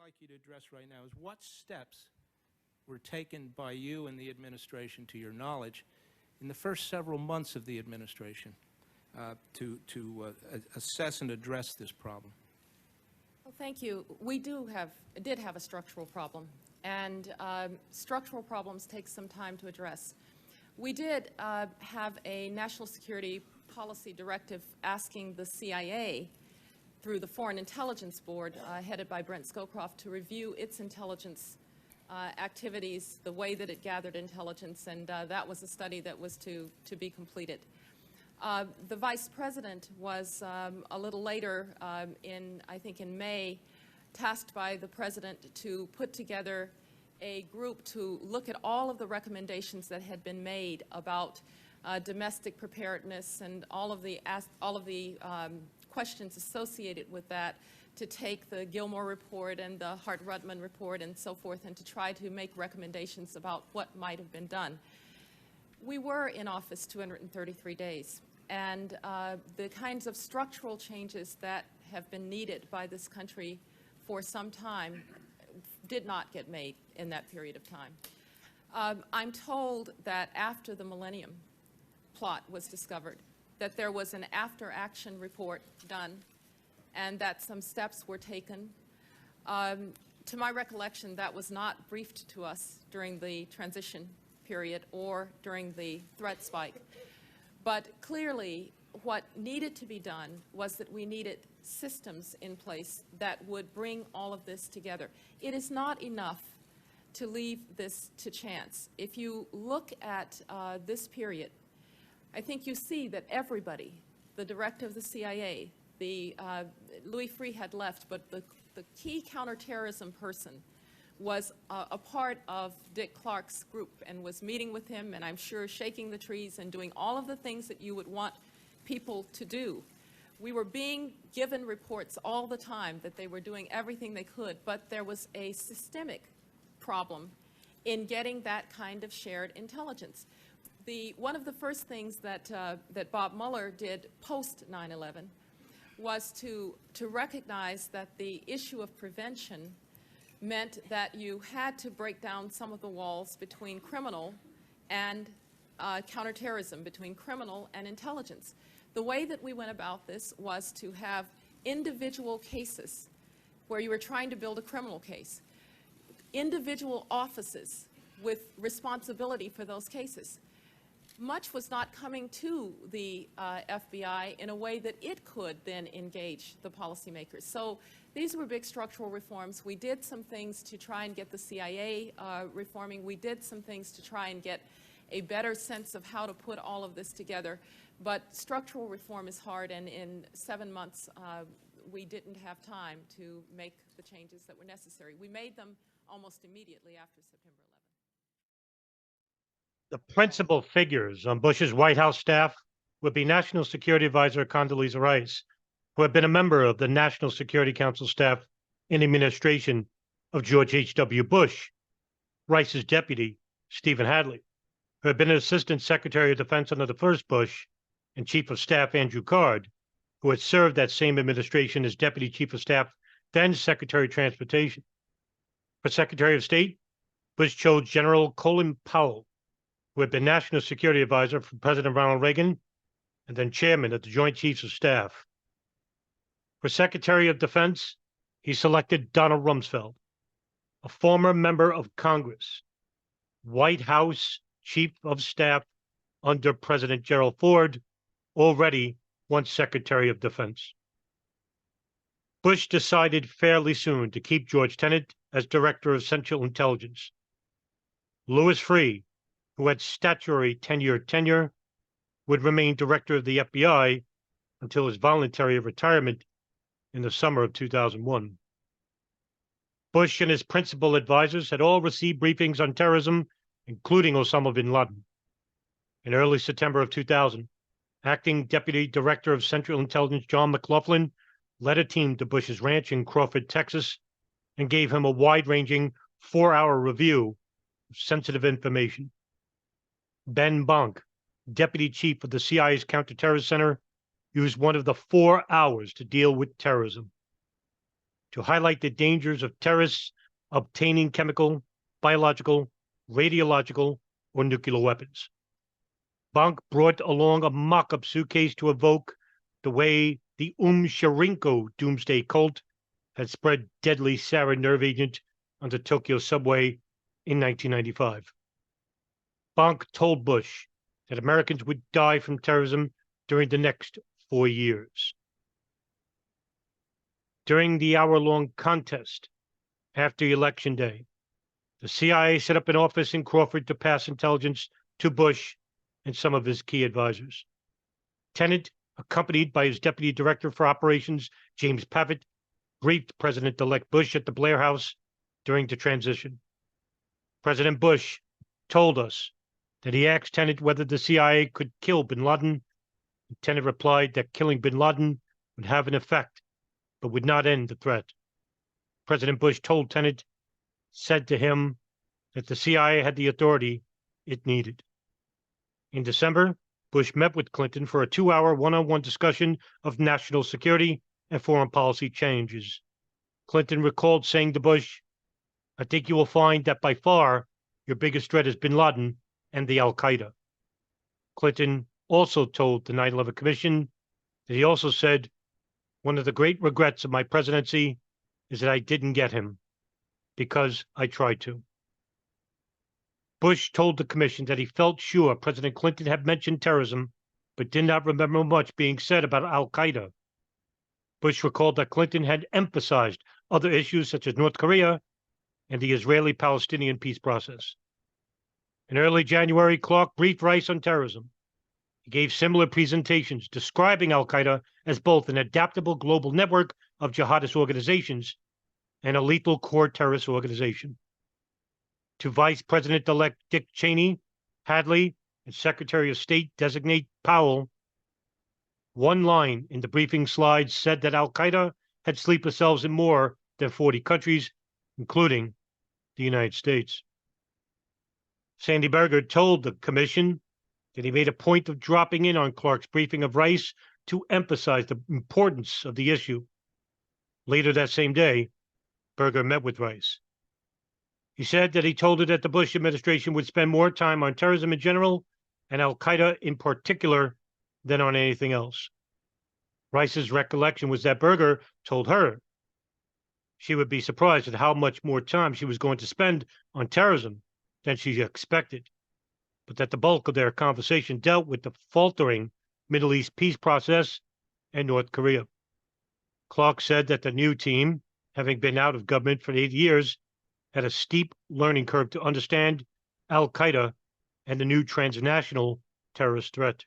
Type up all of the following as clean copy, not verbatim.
like you to address right now is what steps were taken by you and the administration, to your knowledge, in the first several months of the administration to assess and address this problem? Well, thank you. We did have a structural problem, and structural problems take some time to address. We did have a national security policy directive asking the CIA through the Foreign Intelligence Board, headed by Brent Scowcroft, to review its intelligence activities, the way that it gathered intelligence, and that was a study that was to be completed. The Vice President was a little later, I think in May, tasked by the President to put together a group to look at all of the recommendations that had been made about domestic preparedness and all of the questions associated with that, to take the Gilmore report and the Hart-Rudman report and so forth, and to try to make recommendations about what might have been done. We were in office 233 days, and the kinds of structural changes that have been needed by this country for some time did not get made in that period of time. I'm told that after the Millennium Plot was discovered, that there was an after-action report done and that some steps were taken. To my recollection, that was not briefed to us during the transition period or during the threat spike. But clearly, what needed to be done was that we needed systems in place that would bring all of this together. It is not enough to leave this to chance. If you look at this period, I think you see that everybody, the director of the CIA, Louis Freeh had left, but the key counterterrorism person was a part of Dick Clark's group and was meeting with him, and I'm sure shaking the trees and doing all of the things that you would want people to do. We were being given reports all the time that they were doing everything they could, but there was a systemic problem in getting that kind of shared intelligence. One of the first things that Bob Mueller did post 9/11 was to recognize that the issue of prevention meant that you had to break down some of the walls between criminal and counterterrorism, between criminal and intelligence. The way that we went about this was to have individual cases where you were trying to build a criminal case, individual offices with responsibility for those cases. Much was not coming to the FBI in a way that it could then engage the policymakers. So these were big structural reforms. We did some things to try and get the CIA reforming. We did some things to try and get a better sense of how to put all of this together. But structural reform is hard, and in 7 months, we didn't have time to make the changes that were necessary. We made them almost immediately after September 11th. The principal figures on Bush's White House staff would be National Security Advisor Condoleezza Rice, who had been a member of the National Security Council staff in the administration of George H.W. Bush, Rice's deputy, Stephen Hadley, who had been an Assistant Secretary of Defense under the first Bush, and Chief of Staff Andrew Card, who had served that same administration as Deputy Chief of Staff, then Secretary of Transportation. For Secretary of State, Bush chose General Colin Powell, who had been National Security Advisor for President Ronald Reagan and then Chairman of the Joint Chiefs of Staff. For Secretary of Defense, he selected Donald Rumsfeld, a former member of Congress, White House Chief of Staff under President Gerald Ford, already once Secretary of Defense. Bush decided fairly soon to keep George Tenet as Director of Central Intelligence. Louis Freeh, who had statutory 10-year tenure, would remain Director of the FBI until his voluntary retirement in the summer of 2001. Bush and his principal advisors had all received briefings on terrorism, including Osama bin Laden. In early September of 2000, Acting Deputy Director of Central Intelligence John McLaughlin led a team to Bush's ranch in Crawford, Texas, and gave him a wide-ranging 4-hour review of sensitive information. Ben Bonk, Deputy Chief of the CIA's Counterterrorist Center, used one of the 4 hours to deal with terrorism. to highlight the dangers of terrorists obtaining chemical, biological, radiological, or nuclear weapons. Bank brought along a mock-up suitcase to evoke the way the Sharinko doomsday cult had spread deadly sarin nerve agent on the Tokyo subway in 1995. Bank told Bush that Americans would die from terrorism during the next 4 years. During the hour-long contest after Election Day, the CIA set up an office in Crawford to pass intelligence to Bush and some of his key advisors. Tenet, accompanied by his Deputy Director for Operations, James Pavitt, briefed President-elect Bush at the Blair House during the transition. President Bush told us that he asked Tenet whether the CIA could kill bin Laden. Tenet replied that killing bin Laden would have an effect, but would not end the threat. President Bush told Tenet, said to him that the CIA had the authority it needed. In December, Bush met with Clinton for a 2-hour one-on-one discussion of national security and foreign policy changes. Clinton recalled saying to Bush, "I think you will find that by far your biggest threat is bin Laden and the Al-Qaeda." Clinton also told the 9/11 Commission that he also said, "One of the great regrets of my presidency is that I didn't get him, because I tried to." Bush told the commission that he felt sure President Clinton had mentioned terrorism, but did not remember much being said about Al-Qaeda. Bush recalled that Clinton had emphasized other issues such as North Korea and the Israeli-Palestinian peace process. In early January, Clark briefed Rice on terrorism. He gave similar presentations describing Al-Qaeda as both an adaptable global network of jihadist organizations and a lethal core terrorist organization. To Vice President-elect Dick Cheney, Hadley, and Secretary of State designate Powell, one line in the briefing slides said that Al-Qaeda had sleeper cells in more than 40 countries, including the United States. Sandy Berger told the commission that he made a point of dropping in on Clark's briefing of Rice to emphasize the importance of the issue. Later that same day, Berger met with Rice. He said that he told her that the Bush administration would spend more time on terrorism in general and Al-Qaeda in particular than on anything else. Rice's recollection was that Berger told her she would be surprised at how much more time she was going to spend on terrorism than she expected, but that the bulk of their conversation dealt with the faltering Middle East peace process and North Korea. Clark said that the new team, having been out of government for 8 years, had a steep learning curve to understand Al-Qaeda and the new transnational terrorist threat.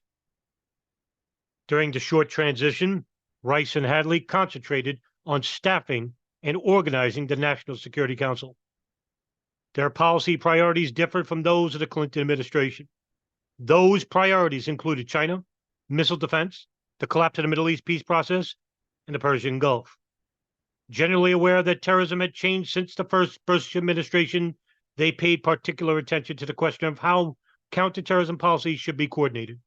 During the short transition, Rice and Hadley concentrated on staffing and organizing the National Security Council. Their policy priorities differed from those of the Clinton administration. Those priorities included China, missile defense, the collapse of the Middle East peace process, and the Persian Gulf. Generally aware that terrorism had changed since the first Bush administration, they paid particular attention to the question of how counterterrorism policy should be coordinated.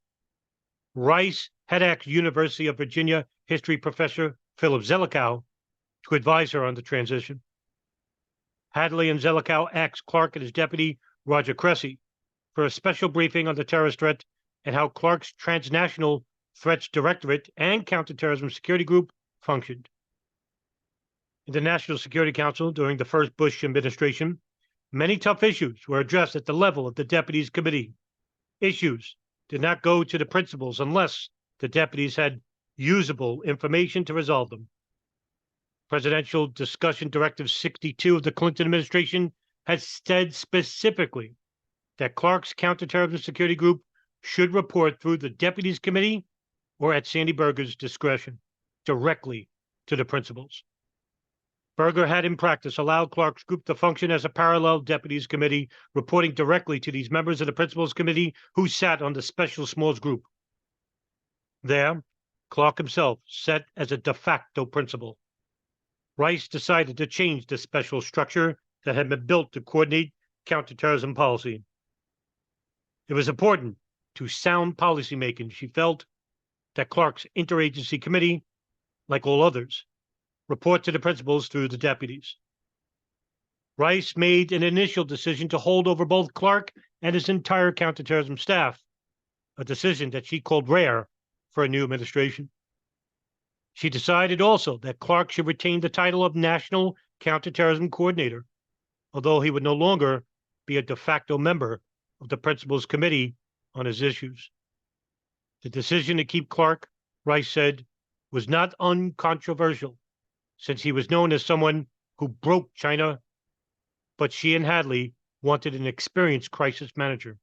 Rice had asked University of Virginia history professor Philip Zelikow to advise her on the transition. Hadley and Zelikow asked Clark and his deputy, Roger Cressy, for a special briefing on the terrorist threat and how Clark's Transnational Threats Directorate and Counterterrorism Security Group functioned. In the National Security Council during the first Bush administration, many tough issues were addressed at the level of the Deputies Committee. Issues did not go to the principals unless the deputies had usable information to resolve them. Presidential Discussion Directive 62 of the Clinton administration has said specifically that Clark's Counterterrorism Security Group should report through the Deputies Committee or at Sandy Berger's discretion, directly to the principals. Berger had in practice allowed Clark's group to function as a parallel Deputies Committee, reporting directly to these members of the Principals Committee who sat on the Special Smalls Group. There, Clark himself sat as a de facto principal. Rice decided to change the special structure that had been built to coordinate counterterrorism policy. It was important to sound policymaking, she felt, that Clark's interagency committee, like all others, report to the principals through the deputies. Rice made an initial decision to hold over both Clark and his entire counterterrorism staff, a decision that she called rare for a new administration. She decided also that Clark should retain the title of National Counterterrorism Coordinator, although he would no longer be a de facto member of the Principals Committee on his issues. The decision to keep Clark, Rice said, was not uncontroversial, since he was known as someone who broke China, but she and Hadley wanted an experienced crisis manager.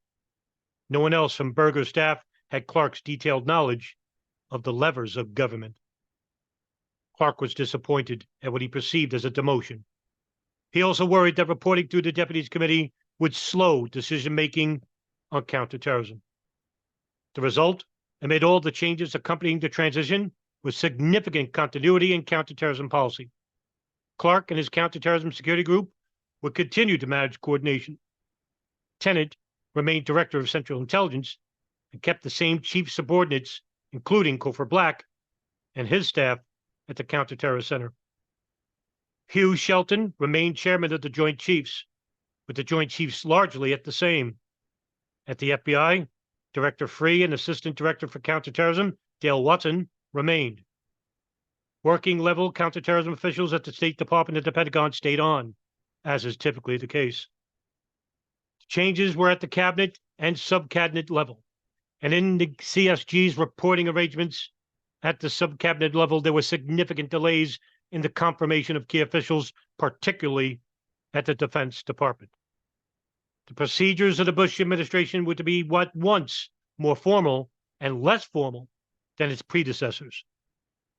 No one else from Berger's staff had Clark's detailed knowledge of the levers of government. Clark was disappointed at what he perceived as a demotion. He also worried that reporting through the Deputies Committee would slow decision-making on counterterrorism. The result, amid all the changes accompanying the transition, was significant continuity in counterterrorism policy. Clark and his counterterrorism security group would continue to manage coordination. Tennant remained Director of Central Intelligence and kept the same chief subordinates, including Cofer Black and his staff at the Counterterror Center. Hugh Shelton remained chairman of the Joint Chiefs, with the Joint Chiefs largely at the same. At the FBI, Director Free and Assistant Director for Counterterrorism, Dale Watson, remained. Working level counterterrorism officials at the State Department and the Pentagon stayed on, as is typically the case. Changes were at the cabinet and sub-cabinet level, and in the CSG's reporting arrangements at the sub-cabinet level, there were significant delays in the confirmation of key officials, particularly at the Defense Department. The procedures of the Bush administration were to be what once more formal and less formal than its predecessors.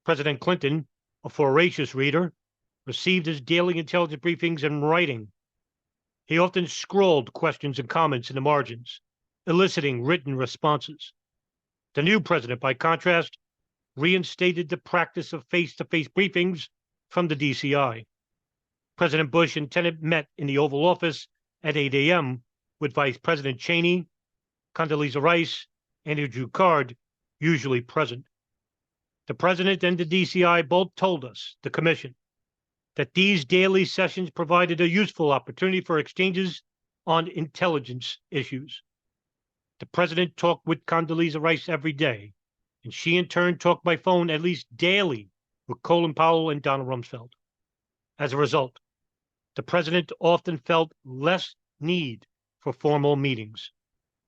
President Clinton, a voracious reader, received his daily intelligence briefings in writing. He often scrawled questions and comments in the margins, eliciting written responses. The new president, by contrast, reinstated the practice of face-to-face briefings from the DCI. President Bush and Tennant met in the Oval Office at 8 a.m. with Vice President Cheney, Condoleezza Rice, and Andrew Card usually present. The president and the DCI both told us, the commission, that these daily sessions provided a useful opportunity for exchanges on intelligence issues. The president talked with Condoleezza Rice every day, and she in turn talked by phone at least daily with Colin Powell and Donald Rumsfeld. As a result, the president often felt less need for formal meetings.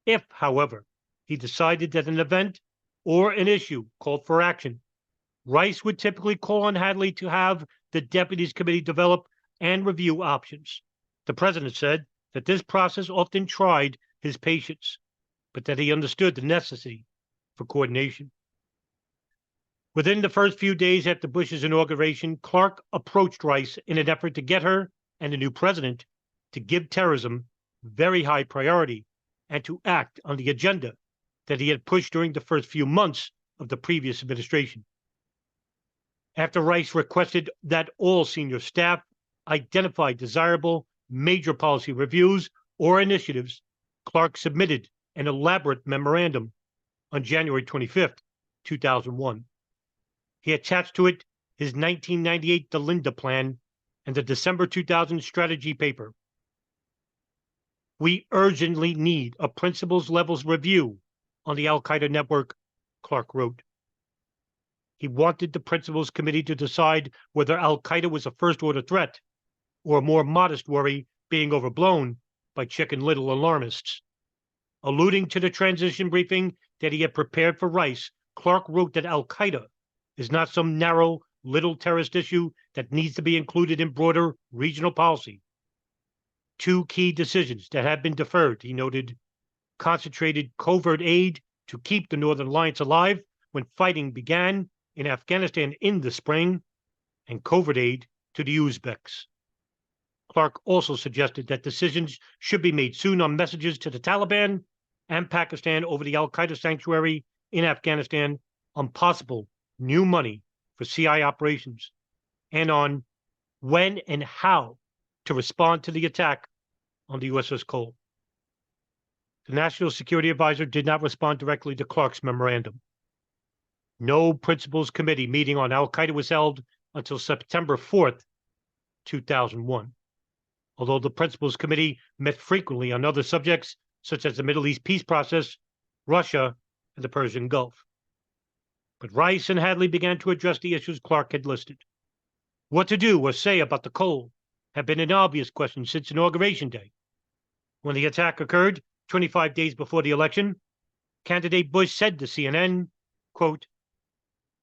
If, however, he decided that an event or an issue called for action, Rice would typically call on Hadley to have the Deputies Committee develop and review options. The president said that this process often tried his patience, but that he understood the necessity for coordination. Within the first few days after Bush's inauguration, Clark approached Rice in an effort to get her and the new president to give terrorism very high priority and to act on the agenda that he had pushed during the first few months of the previous administration. After Rice requested that all senior staff identify desirable major policy reviews or initiatives, Clark submitted an elaborate memorandum on January 25th, 2001. He attached to it his 1998 Delinda Plan and the December 2000 strategy paper. We urgently need a principals levels review on the Al-Qaeda network, Clark wrote. He wanted the Principals Committee to decide whether Al-Qaeda was a first-order threat or a more modest worry being overblown by Chicken Little alarmists. Alluding to the transition briefing that he had prepared for Rice, Clark wrote that Al-Qaeda is not some narrow, little terrorist issue that needs to be included in broader regional policy. Two key decisions that had been deferred, he noted: concentrated covert aid to keep the Northern Alliance alive when fighting began in Afghanistan in the spring, and covert aid to the Uzbeks. Clark also suggested that decisions should be made soon on messages to the Taliban and Pakistan over the Al-Qaeda sanctuary in Afghanistan, on possible new money for CI operations, and on when and how to respond to the attack on the USS Cole. The National Security Advisor did not respond directly to Clark's memorandum. No Principals Committee meeting on Al-Qaeda was held until September 4th, 2001. Although the Principals Committee met frequently on other subjects, such as the Middle East peace process, Russia, and the Persian Gulf. But Rice and Hadley began to address the issues Clark had listed. What to do or say about the coal had been an obvious question since Inauguration Day. When the attack occurred, 25 days before the election, candidate Bush said to CNN, quote,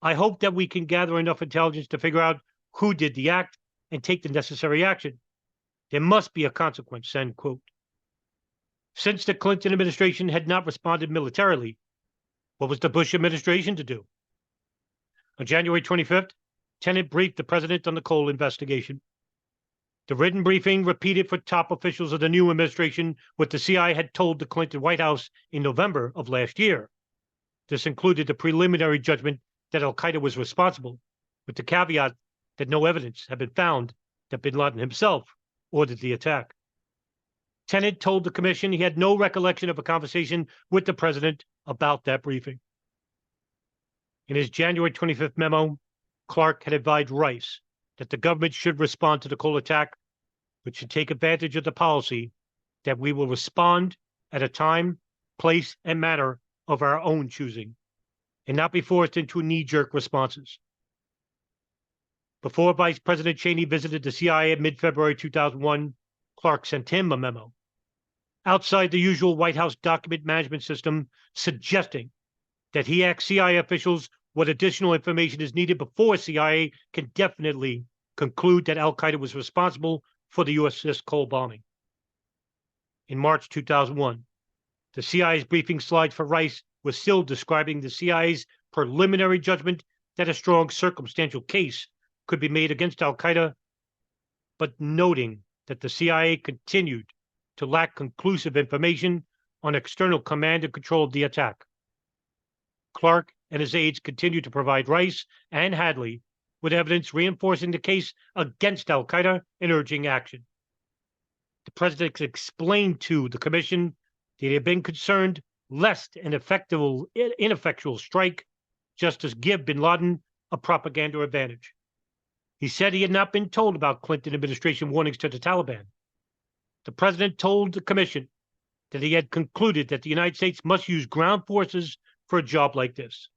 "I hope that we can gather enough intelligence to figure out who did the act and take the necessary action. There must be a consequence," end quote. Since the Clinton administration had not responded militarily, what was the Bush administration to do? On January 25th, Tenet briefed the president on the coal investigation. The written briefing repeated for top officials of the new administration what the CIA had told the Clinton White House in November of last year. This included the preliminary judgment that al-Qaeda was responsible, with the caveat that no evidence had been found that bin Laden himself ordered the attack. Tenet told the commission he had no recollection of a conversation with the president about that briefing. In his January 25th memo, Clark had advised Rice that the government should respond to the coal attack, but should take advantage of the policy that we will respond at a time, place, and manner of our own choosing, and not be forced into knee-jerk responses. Before Vice President Cheney visited the CIA in mid-February 2001, Clark sent him a memo outside the usual White House document management system, suggesting that he asked CIA officials what additional information is needed before CIA can definitely conclude that al-Qaeda was responsible for the USS Cole bombing. In March 2001, the CIA's briefing slides for Rice was still describing the CIA's preliminary judgment that a strong circumstantial case could be made against al-Qaeda, but noting that the CIA continued to lack conclusive information on external command and control of the attack. Clark and his aides continued to provide Rice and Hadley with evidence reinforcing the case against al-Qaeda and urging action. The president explained to the commission that he had been concerned lest an ineffectual strike just as give bin Laden a propaganda advantage. He said he had not been told about Clinton administration warnings to the Taliban. The president told the commission that he had concluded that the United States must use ground forces for a job like this.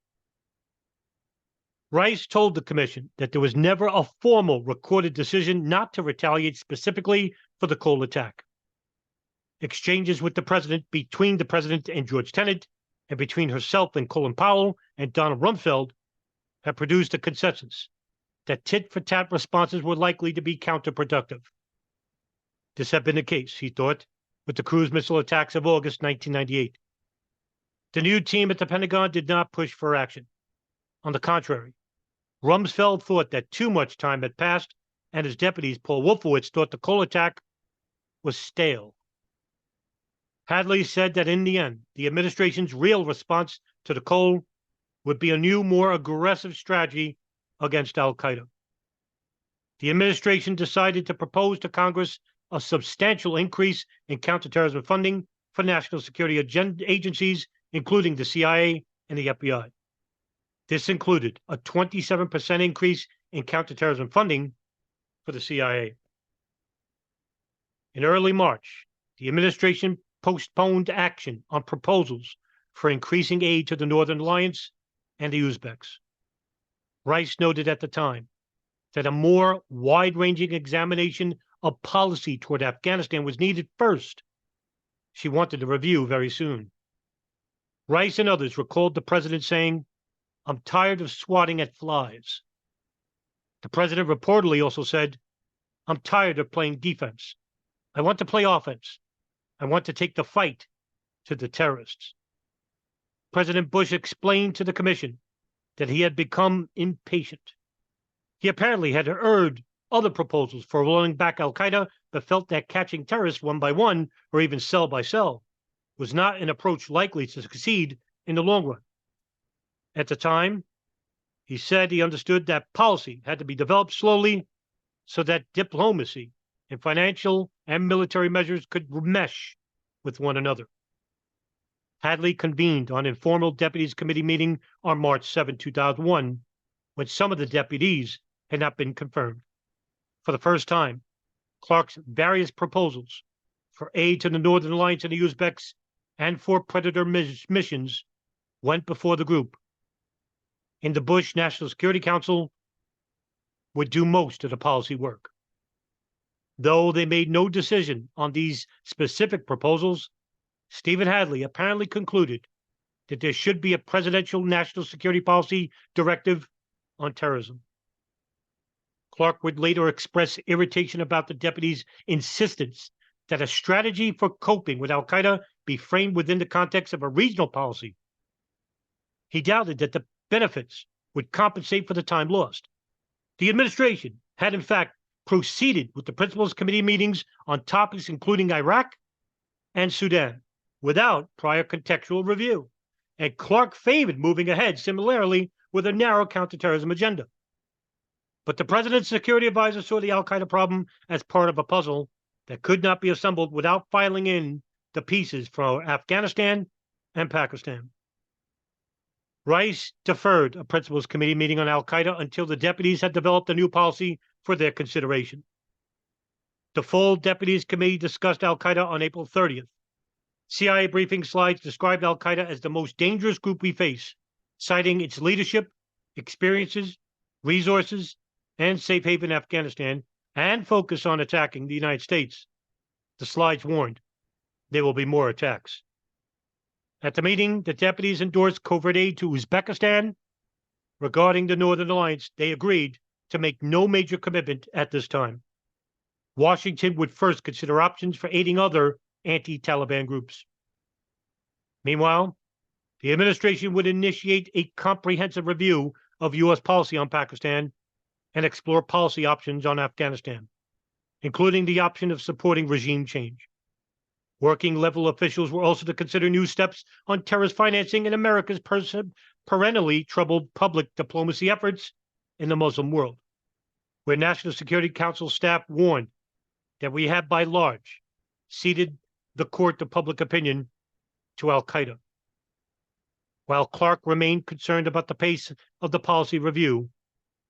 Rice told the commission that there was never a formal recorded decision not to retaliate specifically for the Cole attack. Exchanges with the president, between the president and George Tenet, and between herself and Colin Powell and Donald Rumsfeld, have produced a consensus that tit-for-tat responses were likely to be counterproductive. This had been the case, he thought, with the cruise missile attacks of August 1998. The new team at the Pentagon did not push for action. On the contrary, Rumsfeld thought that too much time had passed, and his deputies, Paul Wolfowitz, thought the Cole attack was stale. Hadley said that in the end, the administration's real response to the Cole would be a new, more aggressive strategy against al-Qaeda. The administration decided to propose to Congress a substantial increase in counterterrorism funding for national security agencies, including the CIA and the FBI. This included a 27% increase in counterterrorism funding for the CIA. In early March, the administration postponed action on proposals for increasing aid to the Northern Alliance and the Uzbeks. Rice noted at the time that a more wide-ranging examination of policy toward Afghanistan was needed first. She wanted a review very soon. Rice and others recalled the president saying, "I'm tired of swatting at flies." The president reportedly also said, "I'm tired of playing defense. I want to play offense. I want to take the fight to the terrorists." President Bush explained to the commission that he had become impatient. He apparently had heard other proposals for rolling back al-Qaeda, but felt that catching terrorists one by one, or even cell by cell, was not an approach likely to succeed in the long run. At the time, he said he understood that policy had to be developed slowly so that diplomacy and financial and military measures could mesh with one another. Hadley convened an informal deputies committee meeting on March 7, 2001, when some of the deputies had not been confirmed. For the first time, Clark's various proposals for aid to the Northern Alliance and the Uzbeks and for Predator missions went before the group. And the Bush National Security Council would do most of the policy work. Though they made no decision on these specific proposals, Stephen Hadley apparently concluded that there should be a presidential national security policy directive on terrorism. Clark would later express irritation about the deputy's insistence that a strategy for coping with al-Qaeda be framed within the context of a regional policy. He doubted that the benefits would compensate for the time lost. The administration had, in fact, proceeded with the Principals Committee meetings on topics including Iraq and Sudan without prior contextual review, and Clark favored moving ahead similarly with a narrow counterterrorism agenda. But the president's security advisor saw the al-Qaeda problem as part of a puzzle that could not be assembled without filing in the pieces for Afghanistan and Pakistan. Rice deferred a Principals Committee meeting on al-Qaeda until the deputies had developed a new policy for their consideration. The full Deputies Committee discussed al-Qaeda on April 30th. CIA briefing slides described al-Qaeda as the most dangerous group we face, citing its leadership, experiences, resources, and safe haven Afghanistan, and focus on attacking the United States. The slides warned there will be more attacks. At the meeting, the deputies endorsed covert aid to Uzbekistan. Regarding the Northern Alliance, they agreed to make no major commitment at this time. Washington would first consider options for aiding other anti-Taliban groups. Meanwhile, the administration would initiate a comprehensive review of U.S. policy on Pakistan and explore policy options on Afghanistan, including the option of supporting regime change. Working-level officials were also to consider new steps on terrorist financing and America's perennially troubled public diplomacy efforts in the Muslim world, where National Security Council staff warned that we have, by large, ceded the court of public opinion to al-Qaeda. While Clark remained concerned about the pace of the policy review,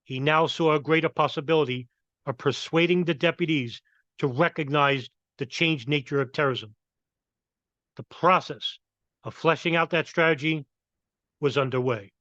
he now saw a greater possibility of persuading the deputies to recognize the changed nature of terrorism. The process of fleshing out that strategy was underway.